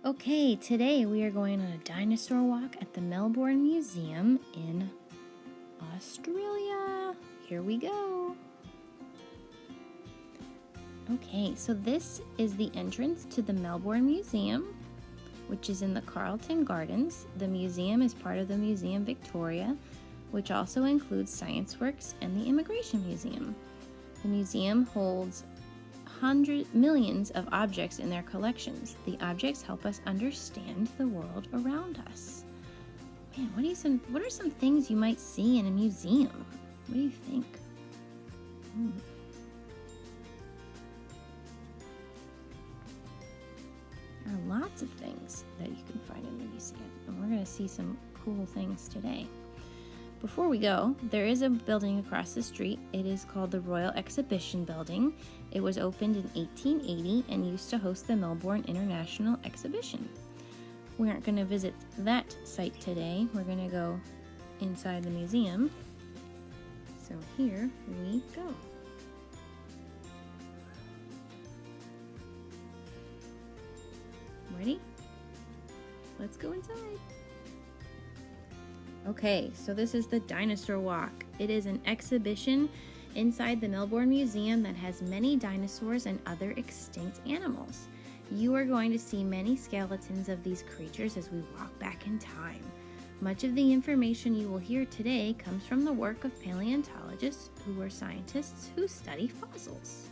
Okay, today we are going on a dinosaur walk at the Melbourne Museum in Australia. Here we go. Okay, so this is the entrance to the Melbourne Museum, which is in the Carlton Gardens. The museum is part of the Museum Victoria, which also includes Science Works and the Immigration Museum. The museum holds millions of objects in their collections. The objects help us understand the world around us. Man, what are some things you might see in a museum? What do you think? There are lots of things that you can find in the museum, and we're going to see some cool things today. Before we go, there is a building across the street. It is called the Royal Exhibition Building. It was opened in 1880 and used to host the Melbourne International Exhibition. We aren't going to visit that site today. We're going to go inside the museum. So here we go. Ready? Let's go inside. Okay, so this is the Dinosaur Walk. It is an exhibition inside the Melbourne Museum that has many dinosaurs and other extinct animals. You are going to see many skeletons of these creatures as we walk back in time. Much of the information you will hear today comes from the work of paleontologists who are scientists who study fossils.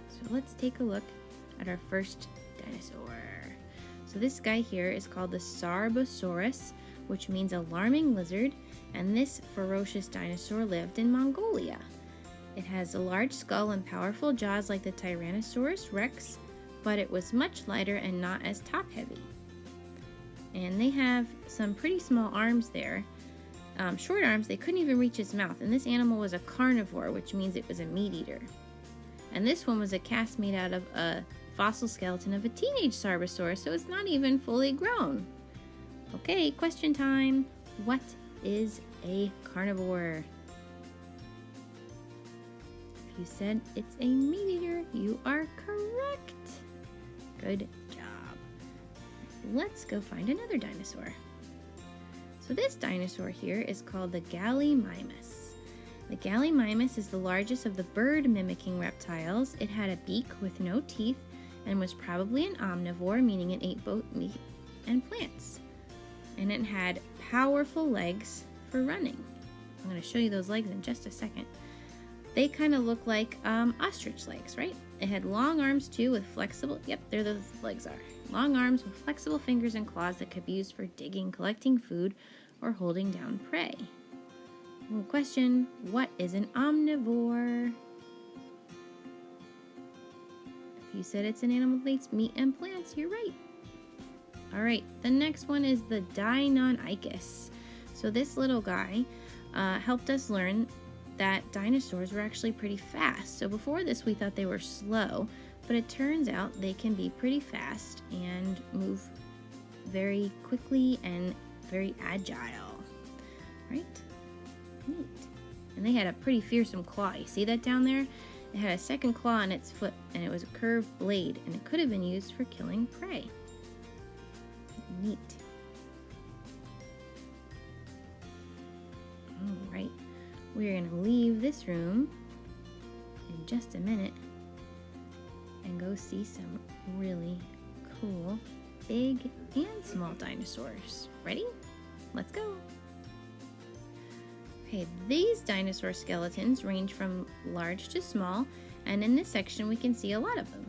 So let's take a look at our first dinosaur. So this guy here is called the Sarbosaurus, which means alarming lizard, and this ferocious dinosaur lived in Mongolia. It has a large skull and powerful jaws like the Tyrannosaurus rex, but it was much lighter and not as top-heavy. And they have some pretty small arms there. Short arms, they couldn't even reach its mouth, and this animal was a carnivore, which means it was a meat eater. And this one was a cast made out of a fossil skeleton of a teenage Sarbosaurus, so it's not even fully grown. Okay, question time. What is a carnivore? If you said it's a meat eater, you are correct. Good job. Let's go find another dinosaur. So this dinosaur here is called the Gallimimus. The Gallimimus is the largest of the bird-mimicking reptiles. It had a beak with no teeth and was probably an omnivore, meaning it ate both meat and plants. And it had powerful legs for running. I'm going to show you those legs in just a second. They kind of look like ostrich legs, right? It had long arms too with flexible, there those legs are. Long arms with flexible fingers and claws that could be used for digging, collecting food, or holding down prey. Well, question, what is an omnivore? If you said it's an animal that eats meat and plants, you're right. All right, the next one is the Deinonychus. So this little guy helped us learn that dinosaurs were actually pretty fast. So before this, we thought they were slow, but it turns out they can be pretty fast and move very quickly and very agile, right? Neat. And they had a pretty fearsome claw. You see that down there? It had a second claw on its foot, and it was a curved blade, and it could have been used for killing prey. Neat. All right, we're going to leave this room in just a minute and go see some really cool big and small dinosaurs. Ready? Let's go. Okay, these dinosaur skeletons range from large to small, and in this section we can see a lot of them.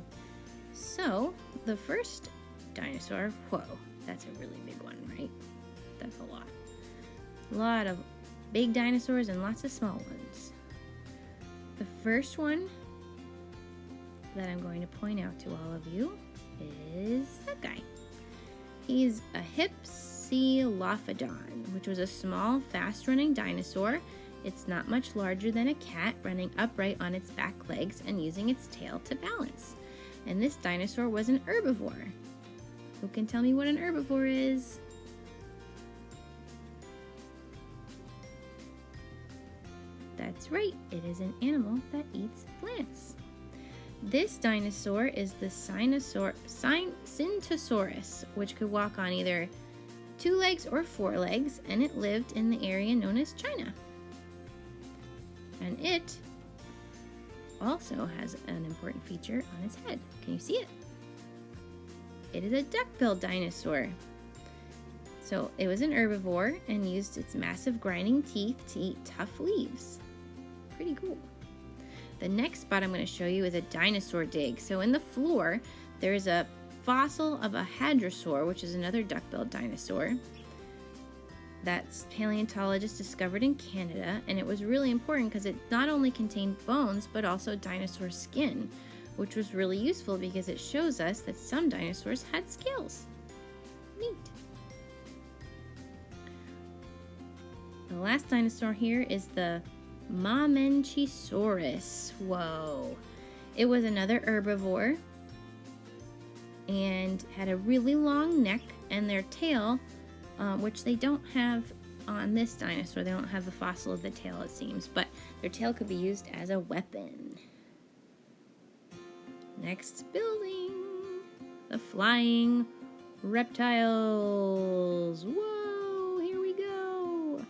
So, the first dinosaur, whoa, that's a really big one, right? That's a lot. A lot of big dinosaurs and lots of small ones. The first one that I'm going to point out to all of you is that guy. He's a Hypsilophodon, which was a small, fast-running dinosaur. It's not much larger than a cat, running upright on its back legs and using its tail to balance. And this dinosaur was an herbivore. Who can tell me what an herbivore is? That's right, it is an animal that eats plants. This dinosaur is the Cintosaurus, which could walk on either 2 legs or 4 legs, and it lived in the area known as China. And it also has an important feature on its head. Can you see it? It is a duck-billed dinosaur. So it was an herbivore and used its massive grinding teeth to eat tough leaves. Pretty cool. The next spot I'm going to show you is a dinosaur dig. So in the floor, there's a fossil of a hadrosaur, which is another duck-billed dinosaur that paleontologists discovered in Canada, and it was really important because it not only contained bones but also dinosaur skin, which was really useful because it shows us that some dinosaurs had scales. Neat. The last dinosaur here is the Mamenchisaurus. Whoa. It was another herbivore and had a really long neck, and their tail, which they don't have on this dinosaur. They don't have the fossil of the tail, it seems, but their tail could be used as a weapon. Next building, the flying reptiles. Whoa, here we go.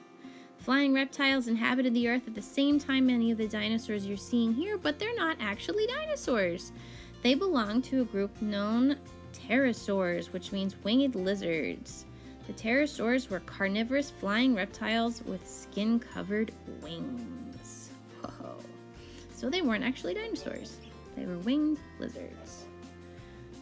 Flying reptiles inhabited the earth at the same time many of the dinosaurs you're seeing here, but they're not actually dinosaurs. They belong to a group known pterosaurs, which means winged lizards. The pterosaurs were carnivorous flying reptiles with skin-covered wings. Whoa. So they weren't actually dinosaurs. They were winged lizards.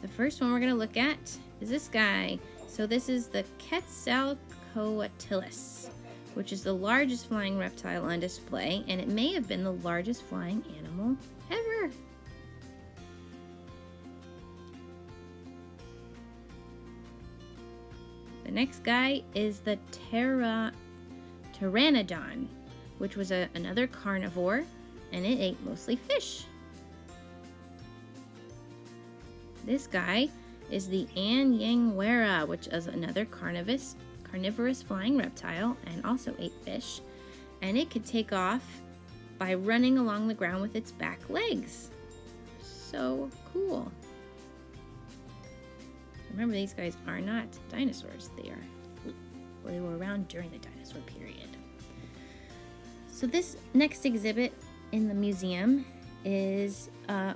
The first one we're going to look at is this guy. So this is the Quetzalcoatlus, which is the largest flying reptile on display, and it may have been the largest flying animal ever. The next guy is the Pteranodon, which was another carnivore, and it ate mostly fish. This guy is the Anyangwera, which is another carnivorous flying reptile and also ate fish, and it could take off by running along the ground with its back legs. So cool. Remember, these guys are not dinosaurs. They were around during the dinosaur period. So this next exhibit in the museum is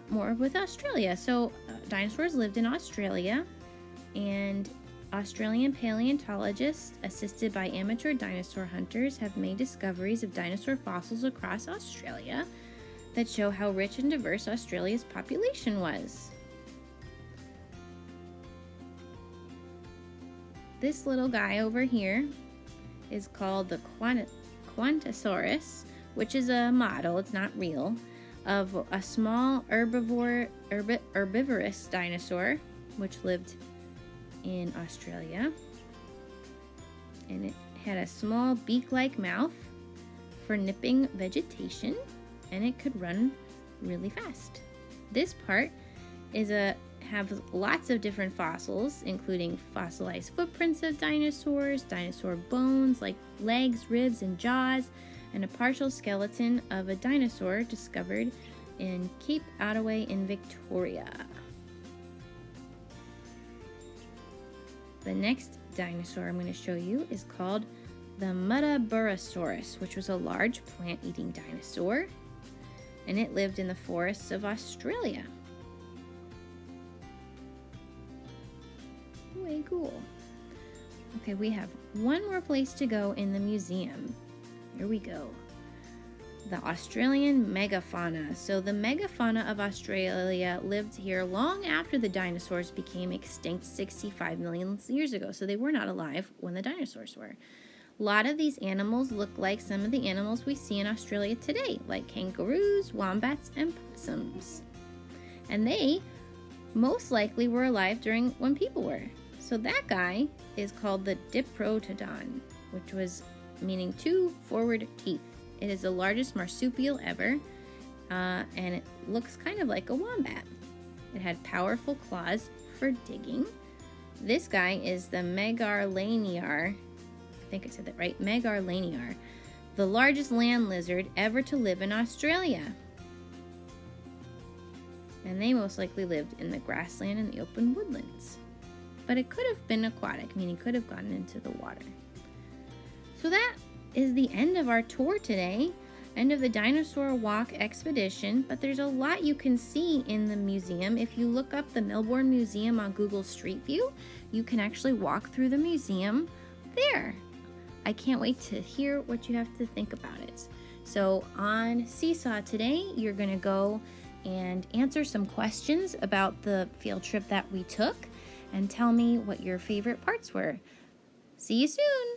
more with Australia. So dinosaurs lived in Australia, and Australian paleontologists, assisted by amateur dinosaur hunters, have made discoveries of dinosaur fossils across Australia that show how rich and diverse Australia's population was. This little guy over here is called the Quantosaurus, which is a model, it's not real, of a small herbivorous dinosaur which lived in Australia. And it had a small beak-like mouth for nipping vegetation, and it could run really fast. This part have lots of different fossils, including fossilized footprints of dinosaurs, dinosaur bones like legs, ribs, and jaws, and a partial skeleton of a dinosaur discovered in Cape Otway in Victoria. The next dinosaur I'm going to show you is called the Muttaburrasaurus, which was a large plant-eating dinosaur, and it lived in the forests of Australia. Way cool. Okay, we have one more place to go in the museum. Here we go. The Australian megafauna. So the megafauna of Australia lived here long after the dinosaurs became extinct 65 million years ago. So they were not alive when the dinosaurs were. A lot of these animals look like some of the animals we see in Australia today, like kangaroos, wombats, and possums. And they most likely were alive during when people were. So that guy is called the Diprotodon, which was meaning 2 forward teeth. It is the largest marsupial ever, and it looks kind of like a wombat. It had powerful claws for digging. This guy is the Megarlaniar. I think I said that right. Megarlaniar, the largest land lizard ever to live in Australia. and they most likely lived in the grassland and the open woodlands. But it could have been aquatic, meaning could have gone into the water. So that is the end of our tour today, end of the dinosaur walk expedition, but there's a lot you can see in the museum. If you look up the Melbourne Museum on Google Street View, you can actually walk through the museum there. I can't wait to hear what you have to think about it. So on Seesaw today, you're gonna go and answer some questions about the field trip that we took and tell me what your favorite parts were. See you soon!